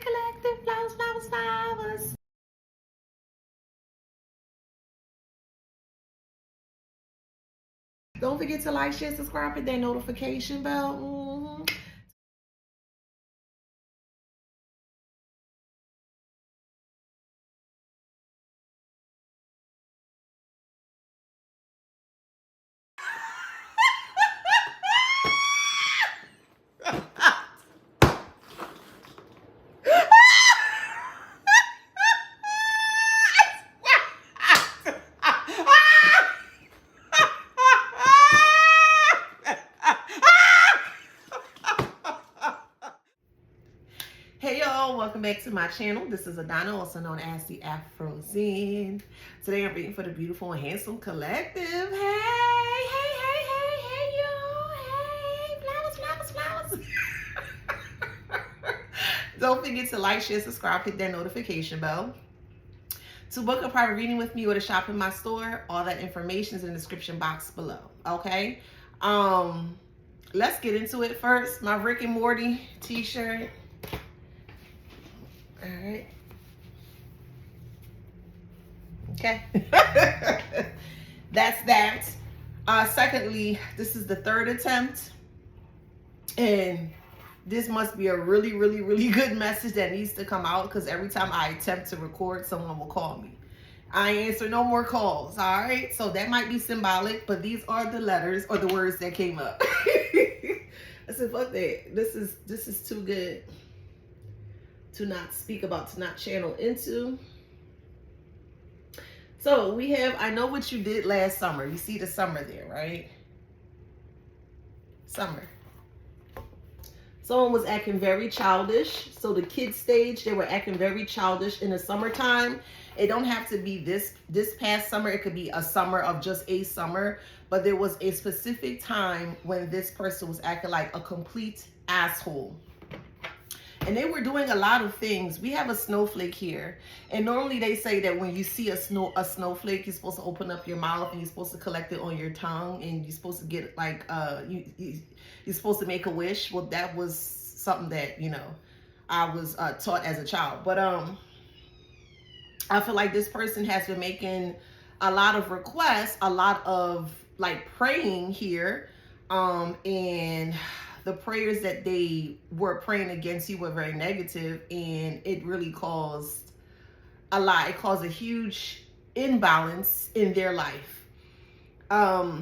collective, flowers, flowers, flowers. Don't forget to like, share, subscribe, hit that notification bell. Hey y'all, welcome back to my channel. This is Adana, also known as TheAfrozen. Today I'm reading for the beautiful and handsome collective. Hey, y'all. Hey, flowers, flowers, flowers. Don't forget to like, share, subscribe, hit that notification bell. To book a private reading with me or to shop in my store, all that information is in the description box below. Okay? Let's get into it first. My Rick and Morty t-shirt. All right. Okay. That's that. Secondly, this is the third attempt. And this must be a really, really, really good message that needs to come out, because every time I attempt to record, someone will call me. I answer no more calls. All right. So that might be symbolic, but these are the letters or the words that came up. I said, fuck that. This is too good to not speak about, to not channel into. So we have, I know what you did last summer. You see the summer there, right? Summer. Someone was acting very childish. So the kids stage, they were acting very childish in the summertime. It don't have to be this past summer. It could be a summer of just a summer. But there was a specific time when this person was acting like a complete asshole. And they were doing a lot of things. We have a snowflake here. And normally they say that when you see a snowflake, you're supposed to open up your mouth and you're supposed to collect it on your tongue. And you're supposed to get like, you're supposed to make a wish. Well, that was something that, you know, I was taught as a child. But I feel like this person has been making a lot of requests, a lot of like praying here. And the prayers that they were praying against you were very negative, and it really caused a lot. It caused a huge imbalance in their life. Not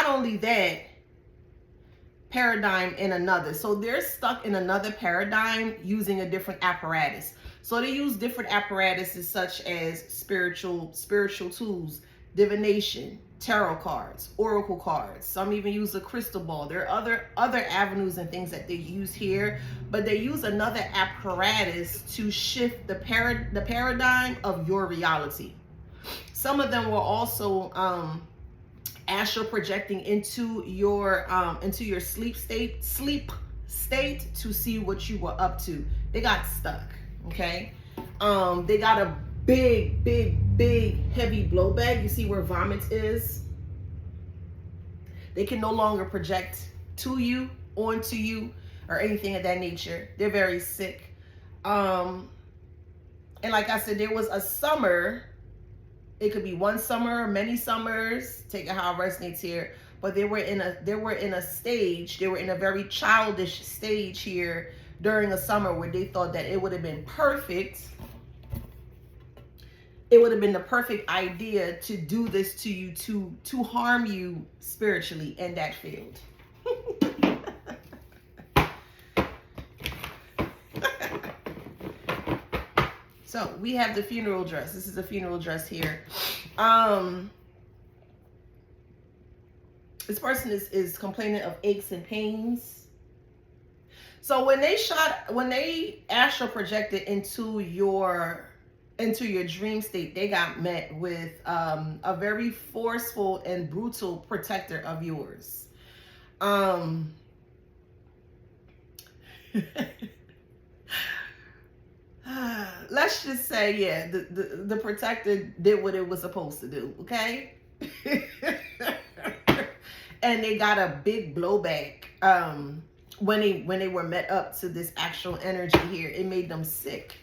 only that, paradigm in another. So they're stuck in another paradigm using a different apparatus. So they use different apparatuses such as spiritual tools, divination, tarot cards, oracle cards. Some even use a crystal ball. There are other avenues and things that they use here, but they use another apparatus to shift the paradigm of your reality. Some of them were also astral projecting into your sleep state to see what you were up to. They got stuck. Okay. They got a big heavy blowback. You see where vomit is? They can no longer project to you, onto you, or anything of that nature. They're very sick. And like I said, there was a summer. It could be one summer, many summers, take it how it resonates here. But they were in a very childish stage here during a summer where they thought that it would have been perfect. It would have been the perfect idea to do this to you, to harm you spiritually in that field. So we have the funeral dress. This is a funeral dress here. This person is complaining of aches and pains. So when they astral projected into your dream state, they got met with a very forceful and brutal protector of yours. Let's just say, yeah, the protector did what it was supposed to do, okay? And they got a big blowback when they were met up to this actual energy here, it made them sick.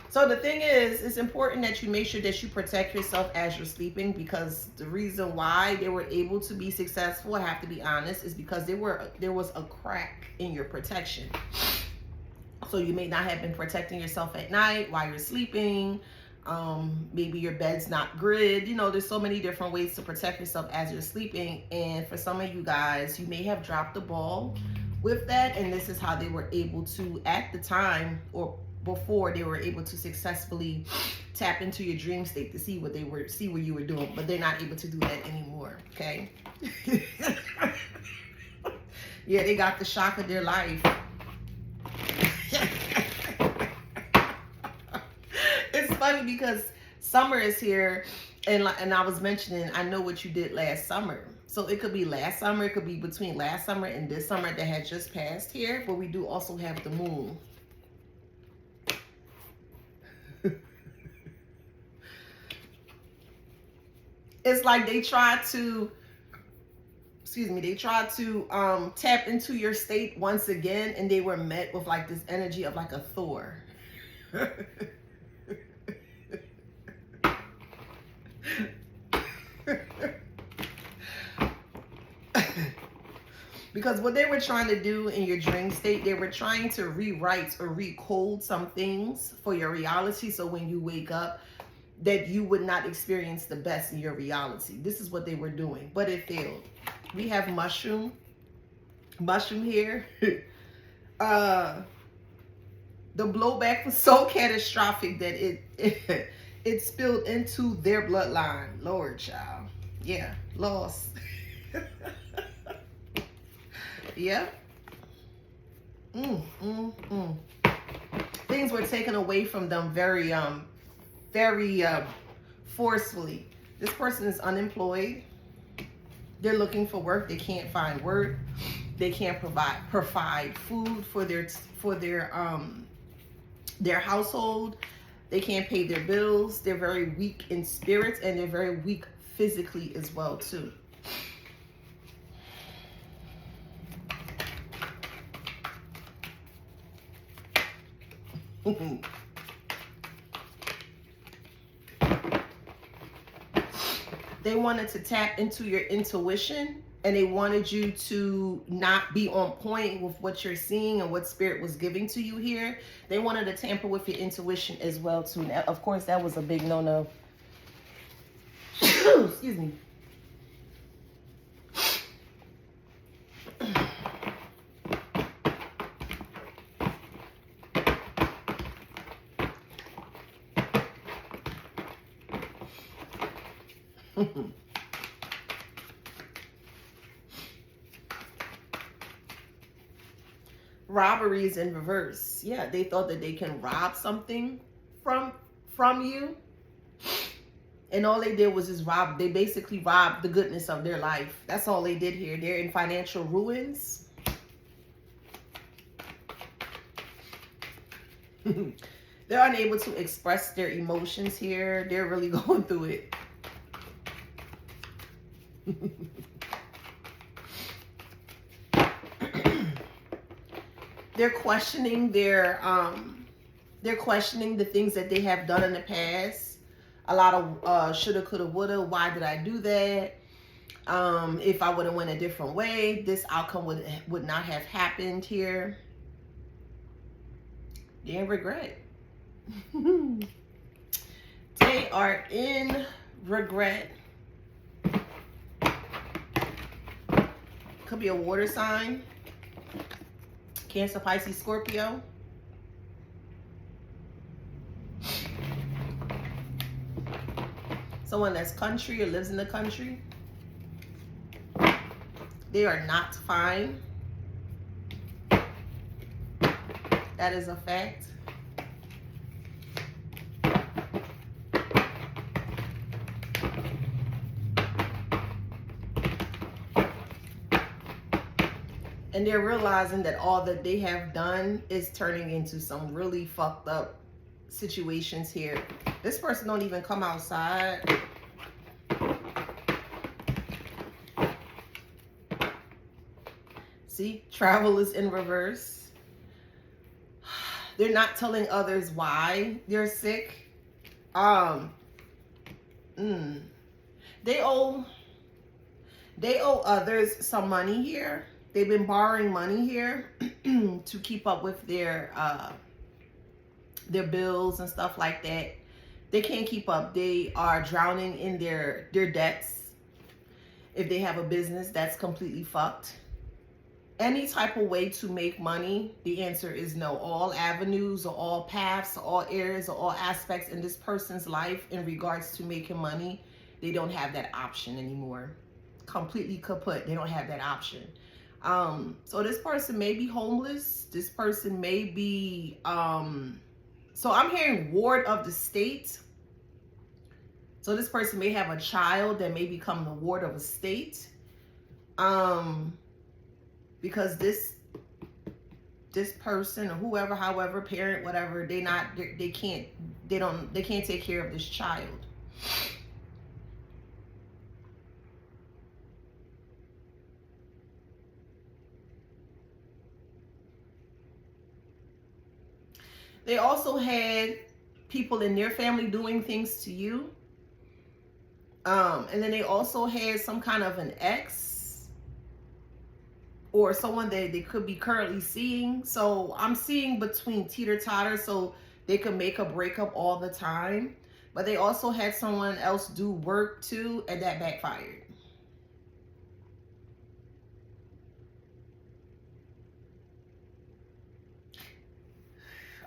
So the thing is, it's important that you make sure that you protect yourself as you're sleeping, because the reason why they were able to be successful, I have to be honest, is because there was a crack in your protection. So you may not have been protecting yourself at night while you're sleeping. Maybe your bed's not grid. You know, there's so many different ways to protect yourself as you're sleeping. And for some of you guys, you may have dropped the ball with that. And this is how they were able to, at the time or before, they were able to successfully tap into your dream state to see what you were doing. But they're not able to do that anymore. Okay. Yeah, they got the shock of their life. It's funny because summer is here, and I was mentioning, I know what you did last summer. So it could be last summer, it could be between last summer and this summer that had just passed here, but we do also have the moon. It's like they tried to, tap into your state once again, and they were met with like this energy of like a Thor. Because what they were trying to do in your dream state, they were trying to rewrite or recode some things for your reality, so when you wake up, that you would not experience the best in your reality. This is what they were doing, but it failed. We have mushroom here. The blowback was so catastrophic that it spilled into their bloodline. Lord, child. Yeah, lost. Yeah. Things were taken away from them very forcefully. This person is unemployed. They're looking for work. They can't find work. They can't provide food for their household. They can't pay their bills. They're very weak in spirit, and they're very weak physically as well too. They wanted to tap into your intuition, and they wanted you to not be on point with what you're seeing and what spirit was giving to you here. They wanted to tamper with your intuition as well too. Now, of course, that was a big no-no. Excuse me. Robberies in reverse. Yeah, they thought that they can rob something from you, and all they did was just rob. They basically robbed the goodness of their life. That's all they did here. They're in financial ruins. They're unable to express their emotions here. They're really going through it. They're questioning they're questioning the things that they have done in the past. A lot of shoulda, coulda, woulda. Why did I do that? If I would have went a different way, this outcome would not have happened here. They're in regret. They are in regret. Could be a water sign. Cancer, Pisces, Scorpio. Someone that's country or lives in the country. They are not fine. That is a fact. And they're realizing that all that they have done is turning into some really fucked up situations here. This person don't even come outside. See, travel is in reverse. They're not telling others why they're sick. They owe others some money here. They've been borrowing money here to keep up with their bills and stuff like that. They can't keep up. They are drowning in their debts. If they have a business, that's completely fucked. Any type of way to make money, the answer is no. All avenues or all paths or all areas or all aspects in this person's life in regards to making money, they don't have that option anymore. Completely kaput. They don't have that option. So this person may be homeless. This person may be, so I'm hearing ward of the state. So this person may have a child that may become the ward of a state. Because this person or whoever, however, parent, whatever, they can't take care of this child. They also had people in their family doing things to you. And then they also had some kind of an ex or someone that they could be currently seeing. So I'm seeing between teeter-totter, so they could make a breakup all the time. But they also had someone else do work too, and that backfired.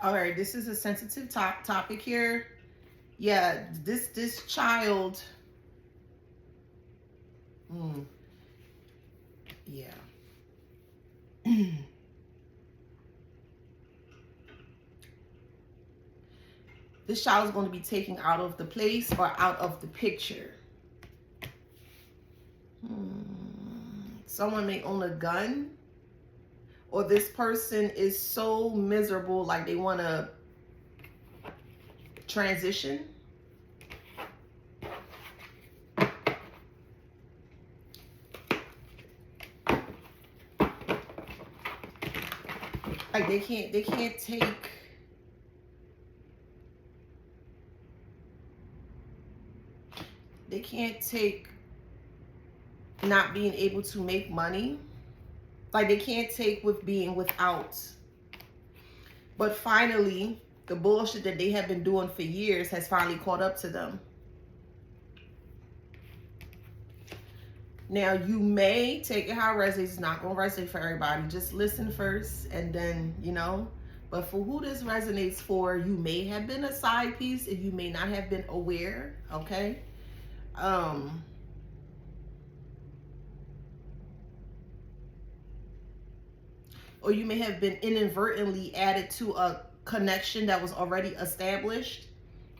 All right, this is a sensitive topic here. Yeah, this child. Yeah. This child is going to be taken out of the place or out of the picture. Someone may own a gun, or this person is so miserable, like they want to transition. Like they can't take not being able to make money. Like they can't take with being without. But finally, the bullshit that they have been doing for years has finally caught up to them. Now, you may take it how it resonates. It's not going to resonate for everybody. Just listen first and then, But for who this resonates for, you may have been a side piece and you may not have been aware, okay? Or you may have been inadvertently added to a connection that was already established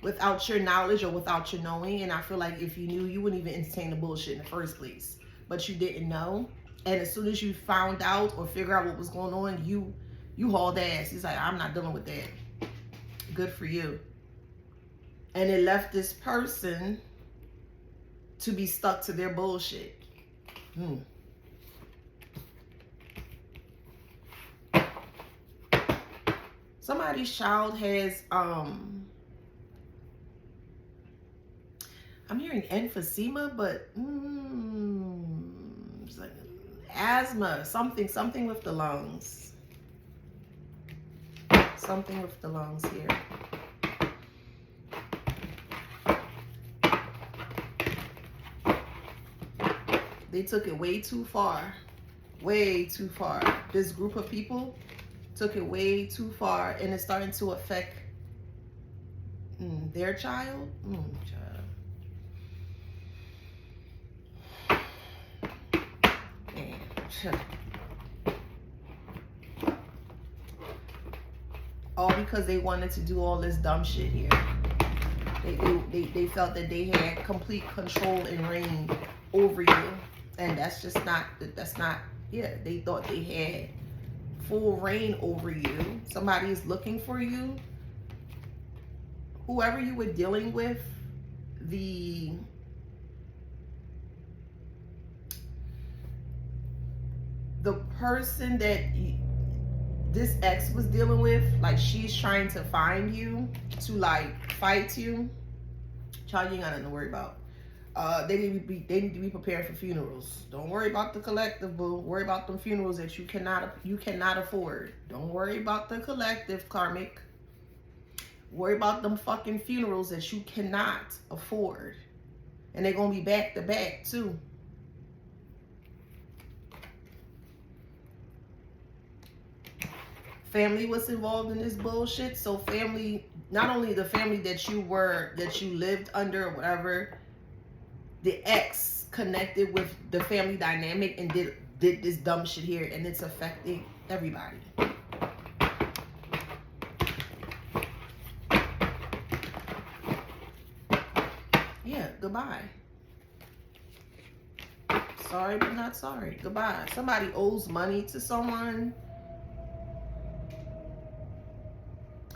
without your knowledge or without your knowing. And I feel like if you knew, you wouldn't even entertain the bullshit in the first place. But you didn't know. And as soon as you found out or figure out what was going on, you hauled ass. He's like, I'm not dealing with that. Good for you. And it left this person to be stuck to their bullshit. Somebody's child has, I'm hearing emphysema, but it's like asthma, something with the lungs. Something with the lungs here. They took it way too far. Way too far. This group of people took it way too far, and it's starting to affect their child. All because they wanted to do all this dumb shit here. They felt that they had complete control and reign over you, and that's not. Yeah, they thought they had full reign over you. Somebody is looking for you. Whoever you were dealing with, the the person that this ex was dealing with, like, she's trying to find you to, like, fight you. Child, you ain't got nothing to worry about. They need to be preparing for funerals. Don't worry about the collective, boo. Worry about them funerals that you cannot afford. Don't worry about the collective, Karmic. Worry about them fucking funerals that you cannot afford. And they're gonna be back to back too. Family was involved in this bullshit. So family, not only the family that you lived under or whatever, the ex connected with the family dynamic and did this dumb shit here, and it's affecting everybody. Yeah, goodbye. Sorry, but not sorry. Goodbye. Somebody owes money to someone,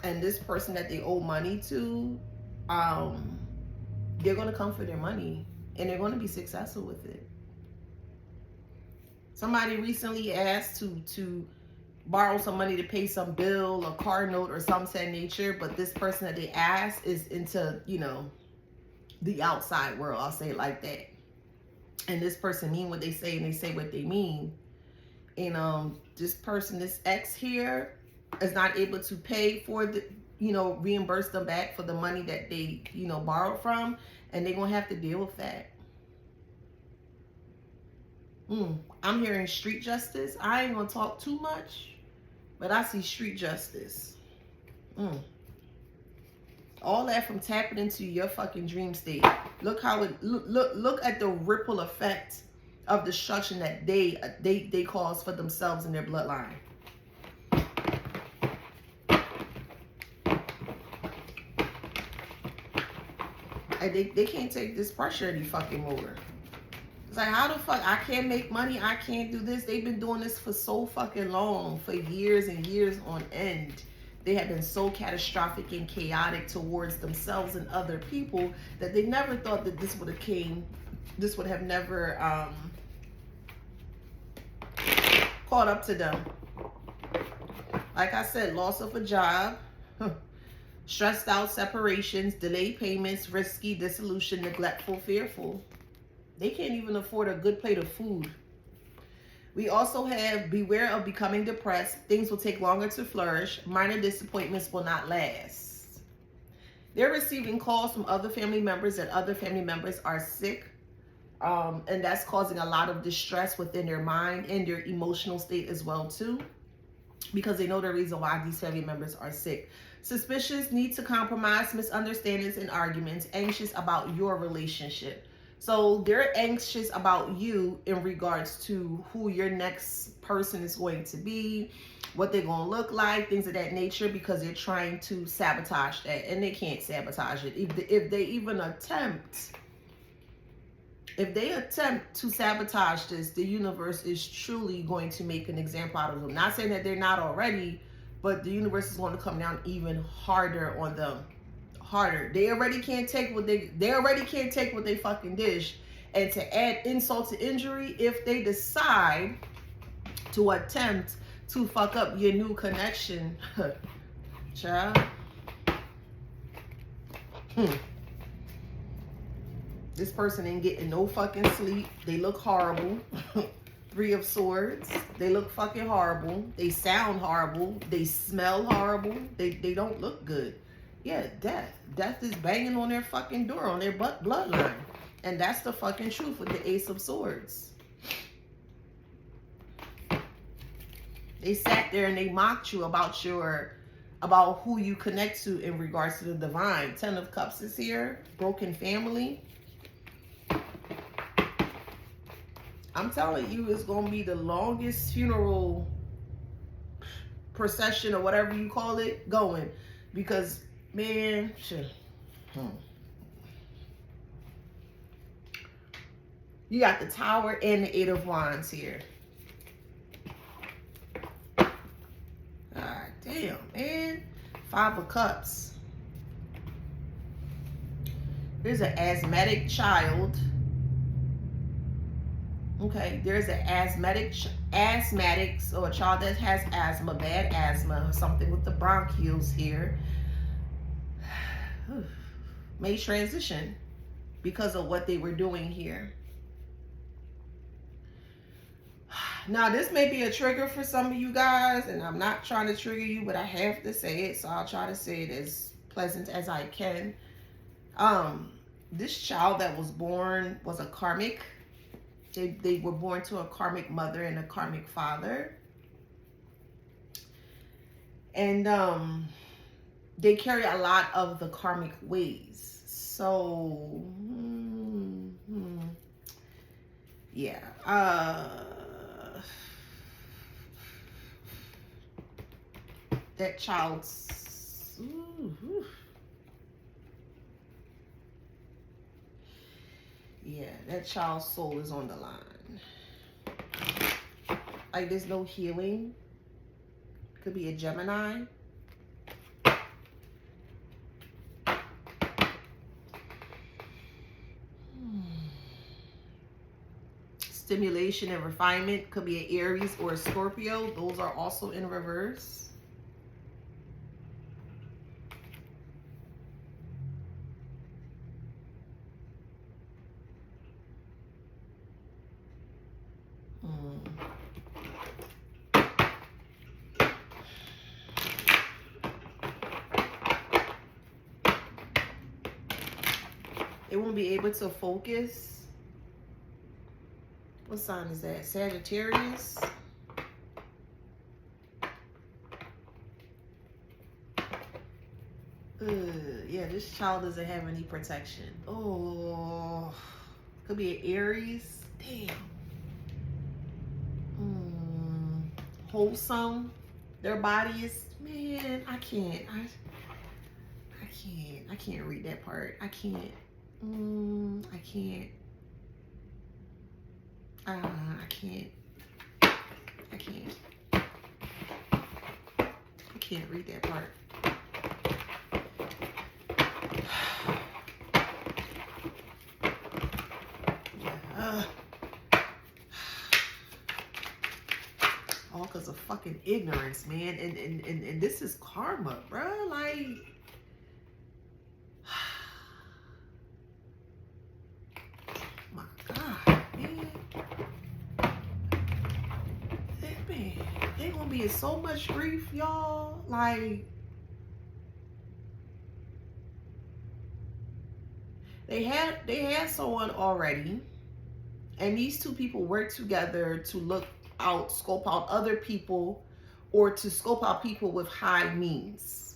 and this person that they owe money to, they're going to come for their money, and they're going to be successful with it. Somebody recently asked to borrow some money to pay some bill, a car note, or some said nature, but this person that they asked is into, you know, the outside world. I'll say it like that. And this person mean what they say, and they say what they mean. And this person, this ex here, is not able to pay for the, you know, reimburse them back for the money that they, you know, borrowed from, and they're gonna have to deal with that. I'm hearing street justice. I ain't gonna talk too much, but I see street justice. All that from tapping into your fucking dream state. Look how it look at the ripple effect of destruction that they cause for themselves and their bloodline. And they can't take this pressure any fucking more. It's like, how the fuck I can't make money, I can't do this. They've been doing this for so fucking long, for years and years on end. They have been so catastrophic and chaotic towards themselves and other people that they never thought that this would have never caught up to them. Like I said, loss of a job, stressed out separations, delayed payments, risky, dissolution, neglectful, fearful. They can't even afford a good plate of food. We also have beware of becoming depressed. Things will take longer to flourish. Minor disappointments will not last. They're receiving calls from other family members that other family members are sick. And that's causing a lot of distress within their mind and their emotional state as well too, because they know the reason why these family members are sick. Suspicious, need to compromise, misunderstandings and arguments, anxious about your relationship. So they're anxious about you in regards to who your next person is going to be, what they're going to look like, things of that nature, because they're trying to sabotage that, and they can't sabotage it. If they even attempt, to sabotage this, the universe is truly going to make an example out of them. Not saying that they're not already, but the universe is going to come down even harder on them. Harder. They already can't take what they fucking dish, and to add insult to injury, if they decide to attempt to fuck up your new connection, child. This person ain't getting no fucking sleep. They look horrible. Three of Swords. They look fucking horrible. They sound horrible. They smell horrible. They don't look good. Yeah, death. Death is banging on their fucking door, on their bloodline. And that's the fucking truth with the Ace of Swords. They sat there and they mocked you about who you connect to in regards to the divine. 10 of Cups is here. Broken family. I'm telling you, it's going to be the longest funeral procession or whatever you call it going. Because, man, shit. You got the Tower and the 8 of Wands here. God damn, man. 5 of Cups. There's an asthmatic child. Okay, there's an asthmatic asthmatics, or a child that has asthma, bad asthma, something with the bronchioles here, may transition because of what they were doing here. Now, this may be a trigger for some of you guys, and I'm not trying to trigger you, but I have to say it, so I'll try to say it as pleasant as I can. This child that was born was a karmic. They were born to a karmic mother and a karmic father. And they carry a lot of the karmic ways. So, yeah. That child's... yeah, that child's soul is on the line. Like, there's no healing. Could be a Gemini. Stimulation and refinement. Could be an Aries or a Scorpio. Those are also in reverse. They won't be able to focus. What sign is that? Sagittarius? Yeah, this child doesn't have any protection. Oh, could be an Aries. Damn. Wholesome. Their body is, man, I can't read that part. I can't. I can't. I can't read that part. All because of fucking ignorance, man. And this is karma, bruh. Like, my God, man. They gonna be in so much grief, y'all. Like, they had someone already, and these two people work together to scope out other people, or to scope out people with high means,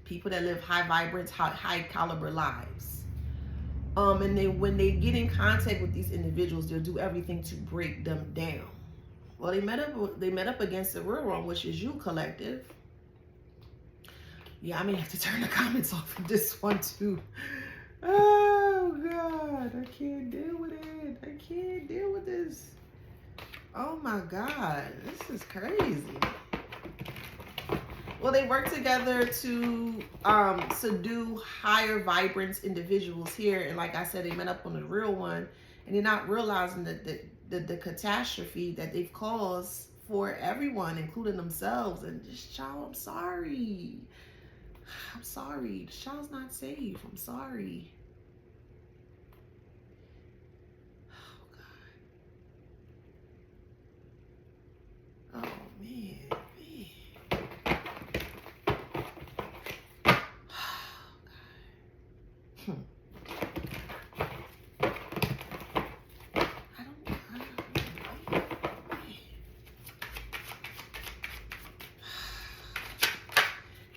people that live high vibrance, high caliber lives. And when they get in contact with these individuals, they'll do everything to break them down. Well, they met up against the real one, which is you, collective. Yeah, I may have to turn the comments off for this one too. Oh God, I can't deal with it. I can't deal with this. Oh my God, this is crazy. Well, they work together to subdue higher vibrance individuals here. And like I said, they met up on the real one, and they're not realizing that the catastrophe that they've caused for everyone, including themselves. And this child, I'm sorry. I'm sorry. The child's not safe. I'm sorry. Oh, God. Oh, man.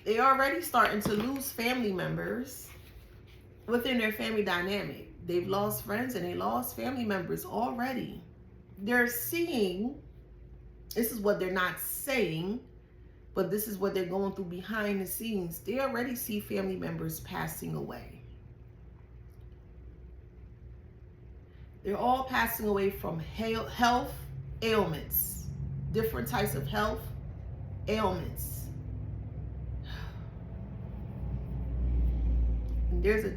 They already starting to lose family members within their family dynamic. They've lost friends and they lost family members already. They're seeing, this is what they're not saying, but this is what they're going through behind the scenes. They already see family members passing away. They're all passing away from health ailments, different types of health ailments. And there's a,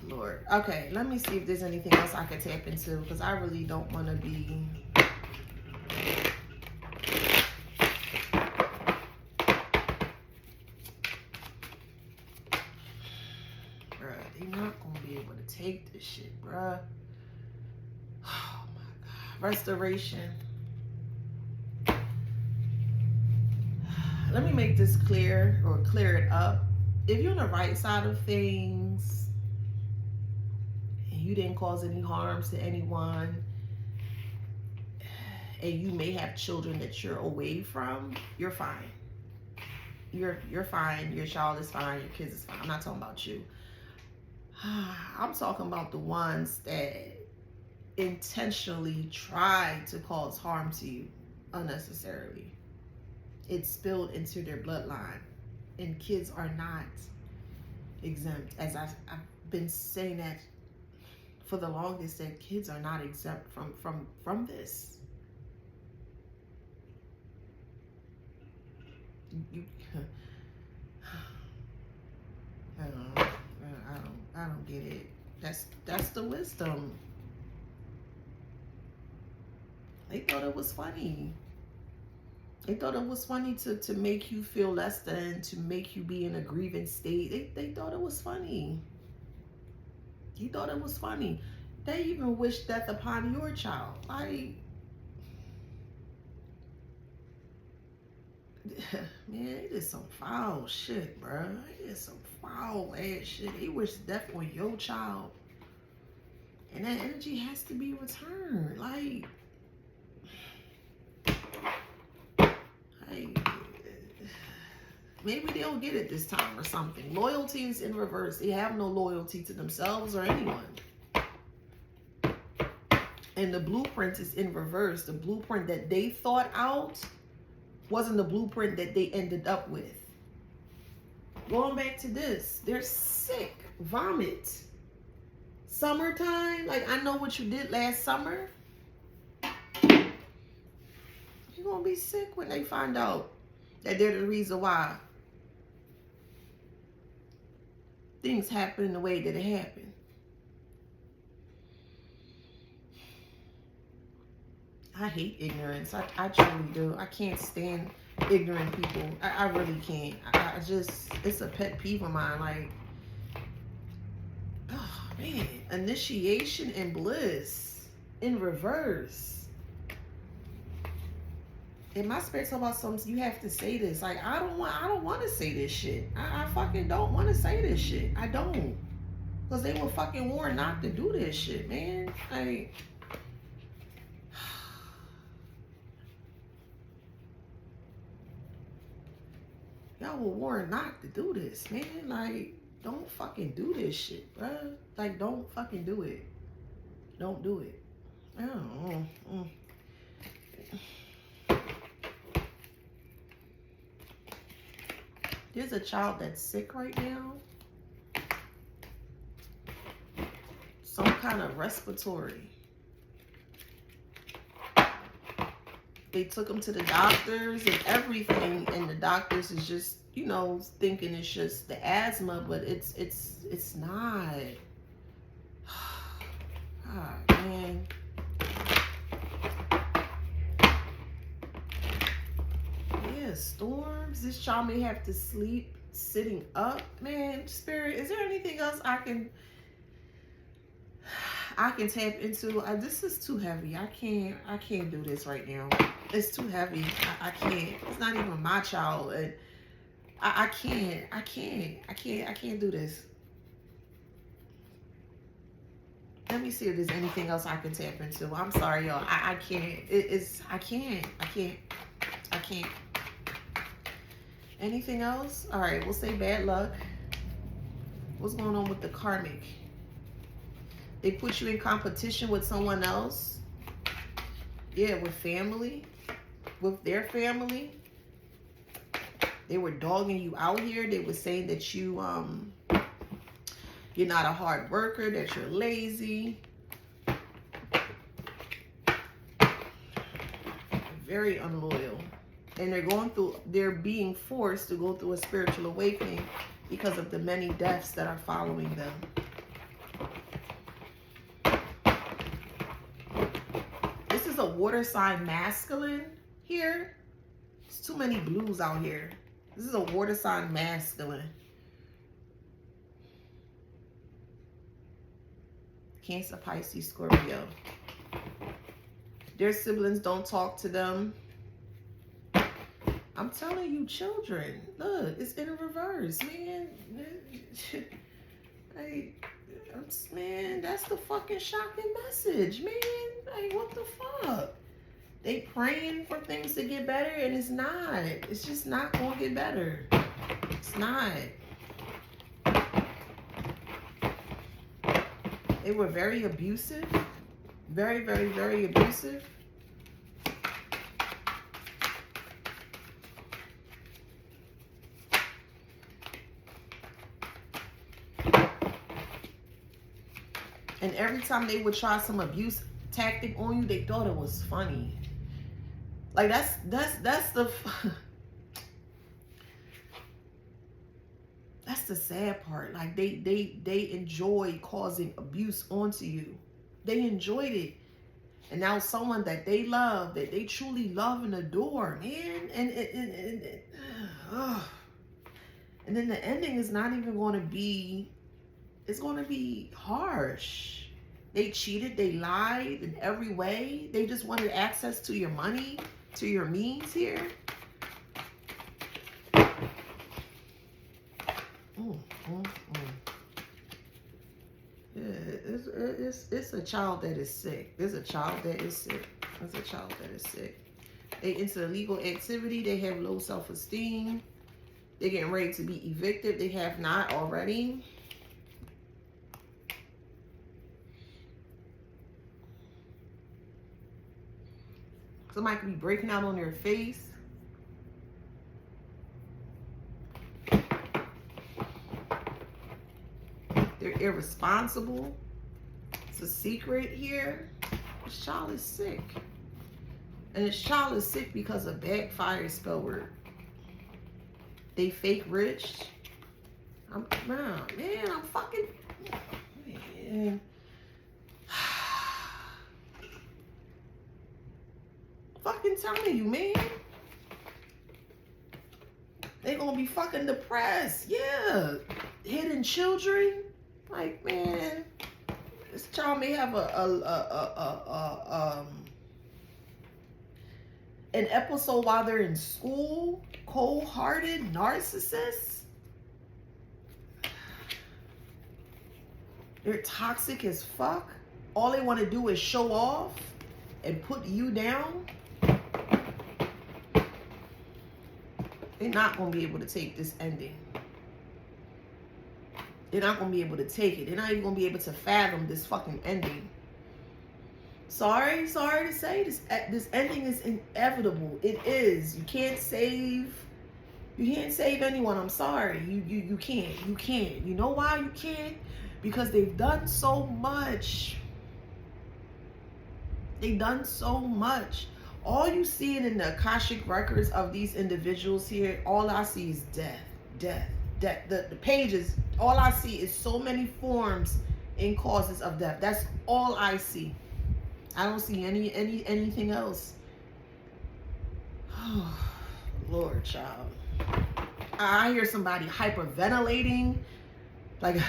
Lord. Okay, let me see if there's anything else I can tap into, because I really don't want to be... Bruh, they not going to be able to take this shit, bruh. Oh my God. Restoration. Let me make this clear, or clear it up. If you're on the right side of things and you didn't cause any harms to anyone, and you may have children that you're away from, you're fine. You're fine. Your child is fine. Your kids is fine. I'm not talking about you. I'm talking about the ones that intentionally try to cause harm to you unnecessarily. It's spilled into their bloodline, and kids are not exempt. As I've been saying that for the longest, that kids are not exempt from this. I don't get it. That's the wisdom. They thought it was funny. They thought it was funny to make you feel less than, to make you be in a grieving state. They thought it was funny. You thought it was funny. They even wished death upon your child. Like, man, it is some foul shit, bro. It is some foul ass shit. They wish death on your child. And that energy has to be returned. Like, maybe they'll get it this time or something. Loyalty is in reverse. They have no loyalty to themselves or anyone. And the blueprint is in reverse. The blueprint that they thought out wasn't the blueprint that they ended up with. Going back to this, they're sick. Vomit. Summertime, like, I know what you did last summer. You're gonna be sick when they find out that they're the reason why things happen the way that it happened. I hate ignorance. I truly do. I can't stand ignorant people. I really can't. I just, it's a pet peeve of mine. Like, oh man, initiation and bliss in reverse. In my spirit talk about something, you have to say this. Like, I don't want to say this shit. I fucking don't want to say this shit. I don't. Because they were fucking warned not to do this shit, man. Like, y'all were warned not to do this, man. Like, don't fucking do this shit, bruh. Like, don't fucking do it. Don't do it. I don't know. There's a child that's sick right now. Some kind of respiratory. They took him to the doctors and everything, and the doctors is just, you know, thinking it's just the asthma, but it's not. God, man. Yeah, storms. This child may have to sleep sitting up. Man, Spirit, is there anything else I can tap into? This is too heavy. I can't do this right now. It's too heavy. I can't. It's not even my child, and I can't do this. Let me see if there's anything else I can tap into. I'm sorry, y'all. I can't. I can't. Anything else? All right, we'll say bad luck. What's going on with the karmic? They put you in competition with someone else. Yeah, with family. With their family. They were dogging you out here. They were saying that you're not a hard worker, that you're lazy. Very unloyal. And they're being forced to go through a spiritual awakening because of the many deaths that are following them. a water sign masculine here. There's too many blues out here. This is a water sign masculine. Cancer, Pisces, Scorpio. Their siblings don't talk to them. I'm telling you, children. Look, it's in reverse, man. Man, that's the fucking shocking message, man. Like, what the fuck? They praying for things to get better, and it's not. It's just not gonna get better. It's not. They were very abusive. Very, very, very abusive. And every time they would try some abuse tactic on you, they thought it was funny. Like that's the that's the sad part. Like they enjoy causing abuse onto you. They enjoyed it. And now someone that they love, that they truly love and adore, man. And then the ending is not even going to be, it's going to be harsh. They cheated, they lied in every way. They just wanted access to your money, to your means here. Yeah, it's a child that is sick. There's a child that is sick. There's a child that is sick. They into illegal activity. They have low self-esteem. They're getting ready to be evicted. They have not already. Somebody could be breaking out on their face. They're irresponsible. It's a secret here. This child is sick. And this child is sick because of backfire spell word. They fake rich. I'm fucking, man. Fucking telling you, man. They gonna be fucking depressed. Yeah. Hidden children. Like, man, this child may have an episode while they're in school. Cold-hearted narcissists. They're toxic as fuck. All they want to do is show off and put you down. They're not going to be able to take this ending. They're not going to be able to take it. They're not even going to be able to fathom this fucking ending. Sorry to say, this ending is inevitable. It is. You can't save anyone. I'm sorry. You can't. You can't. You know why you can't? Because they've done so much. They've done so much. All you see in the Akashic records of these individuals here, all I see is death, death, death. The pages, all I see is so many forms and causes of death. That's all I see. I don't see anything else. Oh, Lord, child. I hear somebody hyperventilating, like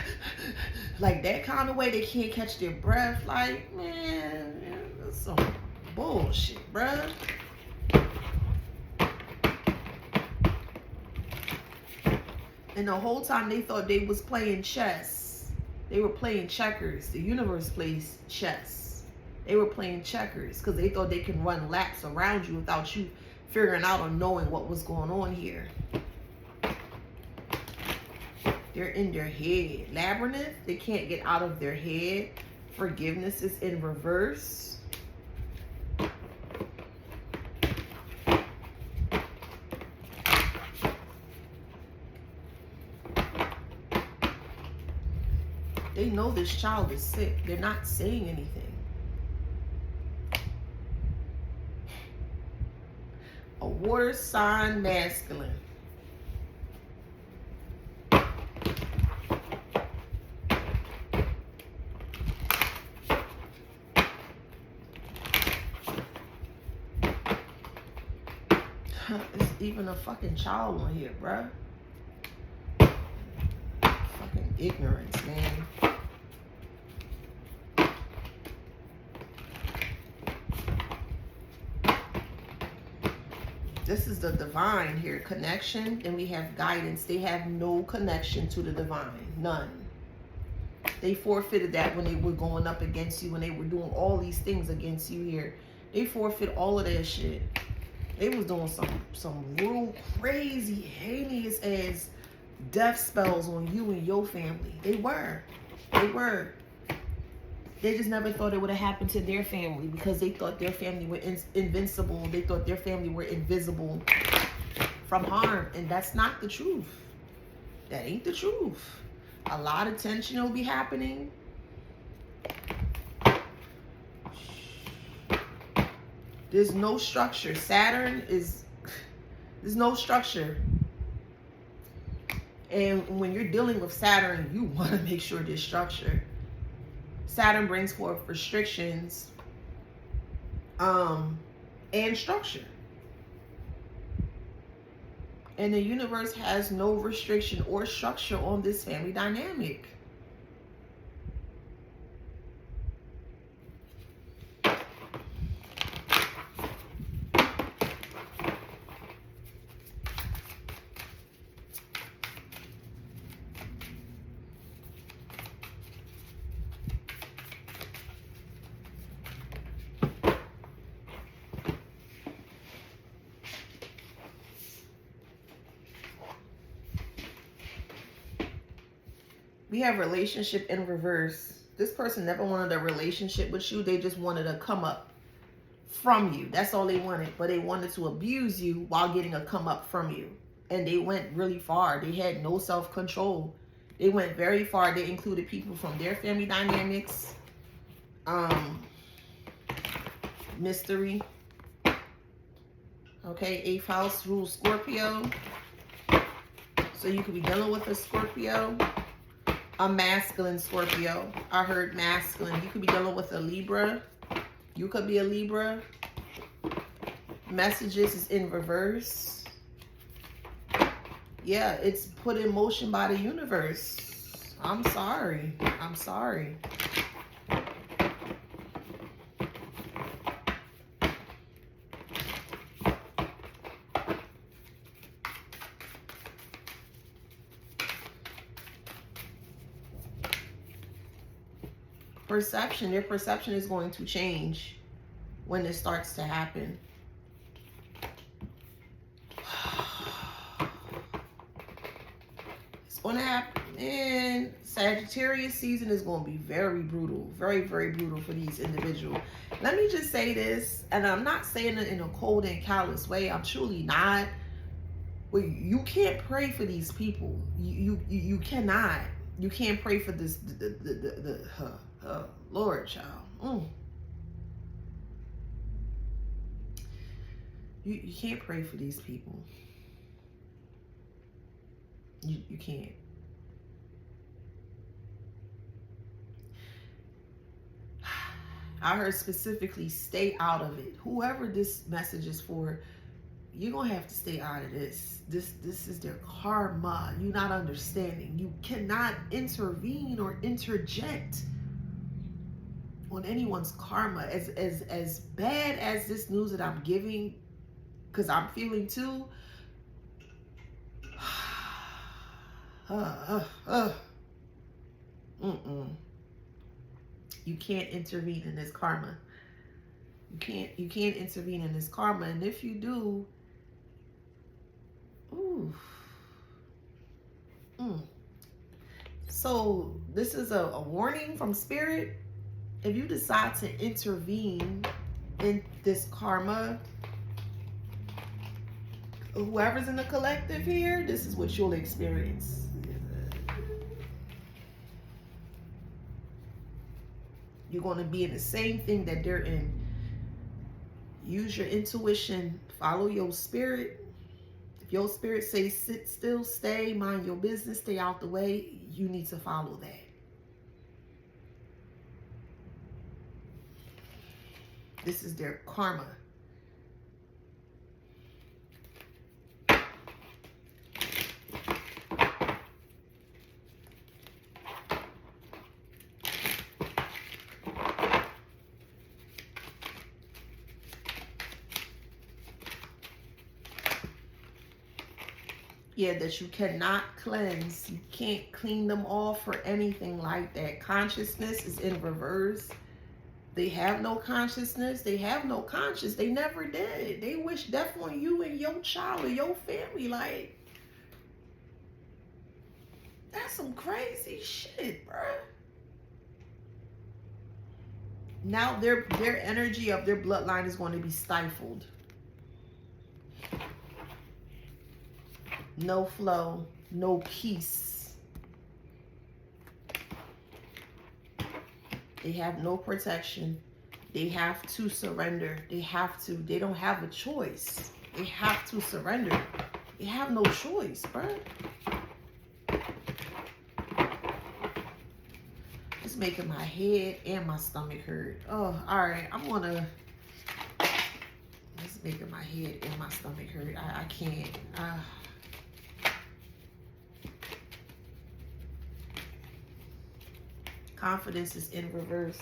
that kind of way. They can't catch their breath. Like, man, that's some bullshit, bruh. And the whole time they thought they was playing chess. They were playing checkers. The universe plays chess. They were playing checkers because they thought they can run laps around you without you figuring out or knowing what was going on here. They're in their head. Labyrinth, they can't get out of their head. Forgiveness is in reverse. They know this child is sick. They're not saying anything. A water sign masculine. It's even a fucking child on here, bruh. Fucking ignorance, man. This is the divine here. Connection, and we have guidance. They have no connection to the divine. None. They forfeited that when they were going up against you, when they were doing all these things against you here. They forfeit all of that shit. They was doing some real crazy, heinous ass death spells on you and your family. They were. They were. They just never thought it would have happened to their family because they thought their family were invincible. They thought their family were invisible from harm. And that's not the truth. That ain't the truth. A lot of tension will be happening. There's no structure. There's no structure. And when you're dealing with Saturn, you want to make sure there's structure. Saturn brings forth restrictions and structure. And the universe has no restriction or structure on this family dynamic. We have relationship in reverse. This person never wanted a relationship with you. They just wanted to come up from you. That's all they wanted. But they wanted to abuse you while getting a come up from you. And they went really far. They had no self-control. They went very far. They included people from their family dynamics. Mystery. Okay, 8th house rules Scorpio. So you could be dealing with a Scorpio. A masculine Scorpio. I heard masculine. You could be dealing with a Libra. You could be a Libra. Messages is in reverse. Yeah, it's put in motion by the universe. I'm sorry. I'm sorry. Perception, their perception is going to change when it starts to happen. It's going to happen. And Sagittarius season is going to be very brutal. Very, very brutal for these individuals. Let me just say this, and I'm not saying it in a cold and callous way. I'm truly not. Well, you can't pray for these people. You cannot. You can't pray for this. Lord, child. You can't pray for these people. You can't. I heard specifically stay out of it. Whoever this message is for, you're going to have to stay out of this. This is their karma. You're not understanding. You cannot intervene or interject on anyone's karma. As bad as this news that I'm giving, because I'm feeling too, you can't intervene in this karma. You can't intervene in this karma. And if you do, so this is a warning from spirit. If you decide to intervene in this karma, whoever's in the collective here, this is what you'll experience. You're going to be in the same thing that they're in. Use your intuition. Follow your spirit. If your spirit says sit still, stay, mind your business, stay out the way, you need to follow that. This is their karma. Yeah, that you cannot cleanse. You can't clean them off or anything like that. Consciousness is in reverse. They have no consciousness. They have no conscience. They never did. They wish death on you and your child or your family. Like, that's some crazy shit, bruh. Now their energy of their bloodline is going to be stifled. No flow, no peace. They have no protection. They have to surrender. They have to. They don't have a choice. They have to surrender. They have no choice, bruh. It's making my head and my stomach hurt. Oh, all right. I'm gonna. It's making my head and my stomach hurt. I can't. Confidence is in reverse.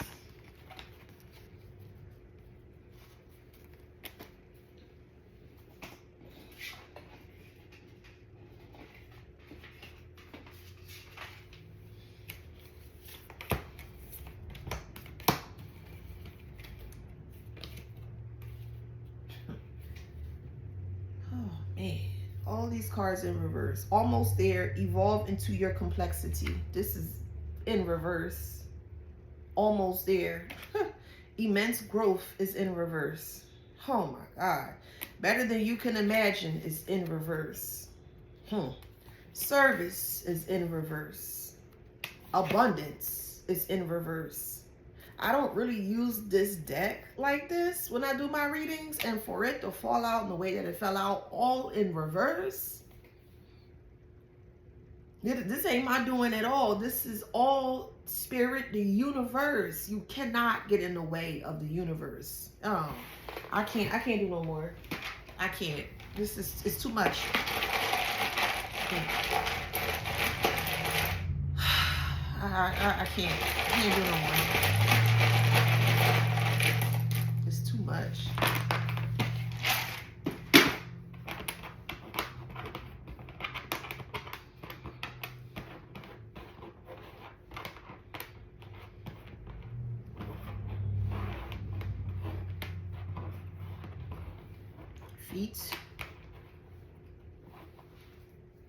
Man, all these cards in reverse. Almost there. Evolve into your complexity. This is in reverse. Almost there. Immense growth is in reverse. Oh my God. Better than you can imagine is in reverse. Service is in reverse. Abundance is in reverse. I don't really use this deck like this when I do my readings, and for it to fall out in the way that it fell out, all in reverse, this ain't my doing at all. This is all spirit, the universe. You cannot get in the way of the universe. Oh, I can't do no more. I can't. It's too much. I can't do no more. It's too much. Feet.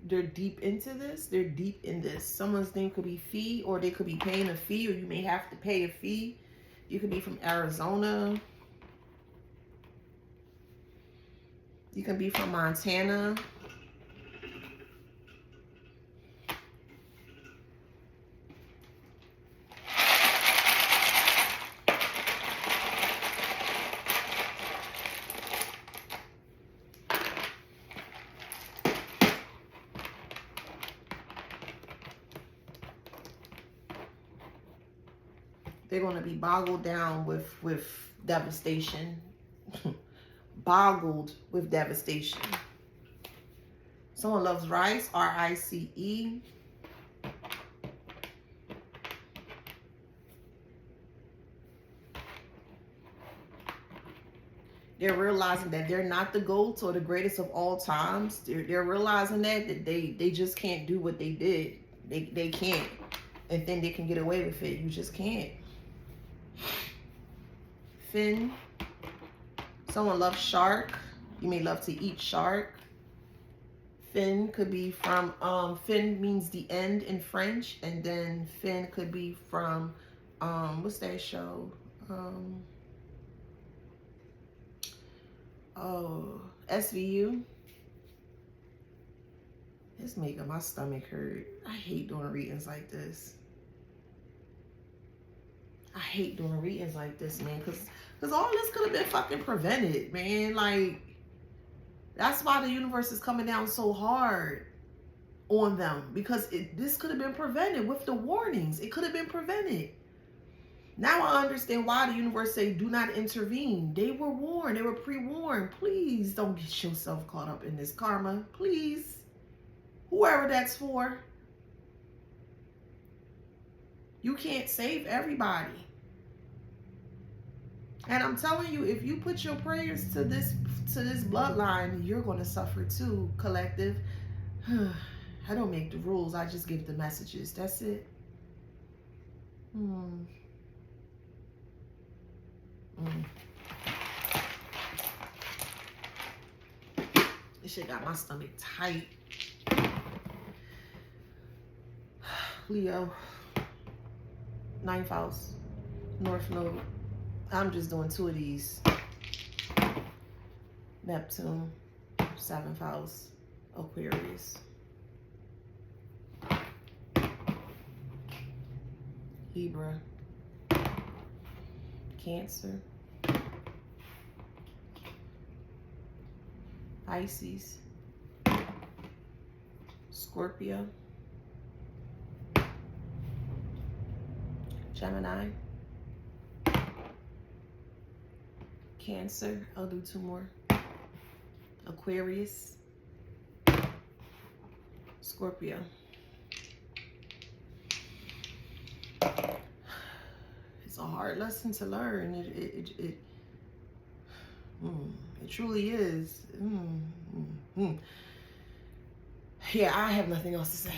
They're deep into this. They're deep in this. Someone's name could be fee, or they could be paying a fee, or you may have to pay a fee. You could be from Arizona. You can be from Montana. They're going to be boggled down with devastation. Boggled with devastation. Someone loves rice, R-I-C-E. They're realizing that they're not the GOAT or the greatest of all times. They're realizing that they just can't do what they did. They can't. And then they can get away with it. You just can't. Fin. Someone loves shark. You may love to eat shark. Fin could be from, fin means the end in French. And then fin could be from, what's that show? SVU. It's making my stomach hurt. I hate doing readings like this. I hate doing readings like this, man, because all this could have been fucking prevented, man. Like, that's why the universe is coming down so hard on them, because this could have been prevented with the warnings. It could have been prevented. Now I understand why the universe say do not intervene. They were warned. They were pre-warned. Please don't get yourself caught up in this karma. Please. Whoever that's for. You can't save everybody. And I'm telling you, if you put your prayers to this bloodline, you're going to suffer too, collective. I don't make the rules. I just give the messages. That's it. This shit got my stomach tight. Leo, 9th house, North Node. I'm just doing 2 of these. Neptune, 7th house, Aquarius. Libra, Cancer, Pisces, Scorpio, Gemini, Cancer. I'll do 2 more. Aquarius, Scorpio. It's a hard lesson to learn. It truly is. Yeah, I have nothing else to say.